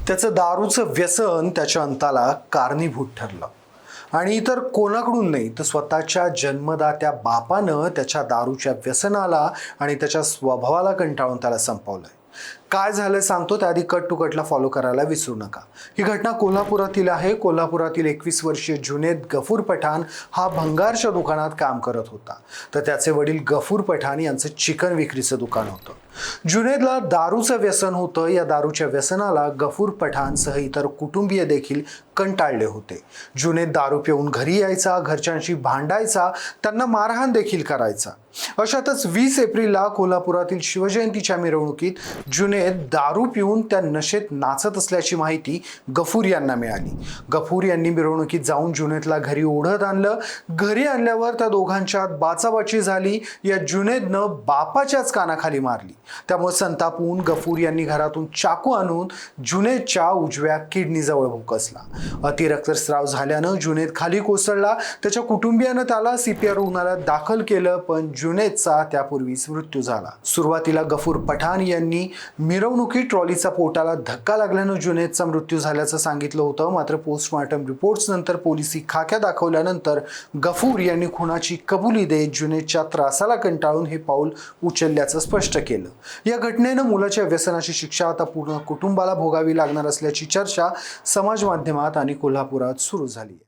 त्याचं दारूचं व्यसन त्याच्या अंताला कारणीभूत ठरलं आणि इतर कोणाकडून नाही तर स्वतःच्या जन्मदात्या बापानं त्याच्या दारूच्या व्यसनाला आणि त्याच्या स्वभावाला कंटाळून त्याला संपवलंय. काय झालं सांगतो, त्याआधी कट टू कटला फॉलो करायला विसरू नका. ही घटना कोल्हापुरातील आहे. कोल्हापुरातील 21 वर्षीय जुनेद गफूर पठाण हा भंगारच्या दुकानात काम करत होता, तर त्याचे वडील गफूर पठाण यांचं चिकन विक्रीचं दुकान होतं. जुनेदला दारूचं व्यसन होतं. या दारूच्या व्यसनाला गफूर पठाणसह इतर कुटुंबीय देखील कंटाळले होते. जुनेद दारू पिऊन घरी यायचा, घरच्यांशी भांडायचा, त्यांना मारहाण देखील करायचा. अशातच 20 एप्रिलला कोल्हापुरातील शिवजयंतीच्या मिरवणुकीत जुनेद दारू पिऊन त्या नशेत नाचत असल्याची माहिती गफूर यांना मिळाली. गफूर यांनी मिरवणुकीत जाऊन जुनेदला घरी ओढत आणलं. घरी आणल्यावर त्या दोघांच्यात बाचाबाची झाली. या जुनेदनं बापाच्याच कानाखाली मारली. त्यामुळे संतापून गफूर यांनी घरातून चाकू आणून जुनेदच्या उजव्या किडनीजवळ भोकसला. अति रक्तस्राव झाल्यानं जुनेद खाली कोसळला. त्याच्या कुटुंबियानं त्याला CPR रुग्णालयात दाखल केलं, पण जुनेदचा त्यापूर्वीच मृत्यू झाला. सुरुवातीला गफूर पठाण यांनी मिरवणुकीत ट्रॉलीचा पोटाला धक्का लागल्यानं जुनेदचा मृत्यू झाल्याचं सांगितलं होतं. मात्र पोस्टमॉर्टम रिपोर्ट्स नंतर पोलिसी खाक्या दाखवल्यानंतर गफूर यांनी खुनाची कबुली देत जुनेदच्या त्रासाला कंटाळून हे पाऊल उचलल्याचं स्पष्ट केलं. या घटनेनं मुलाच्या व्यसनाची शिक्षा आता पूर्ण कुटुंबाला भोगावी लागणार असल्याची चर्चा समाज माध्यमात आणि कोल्हापुरात सुरू झाली.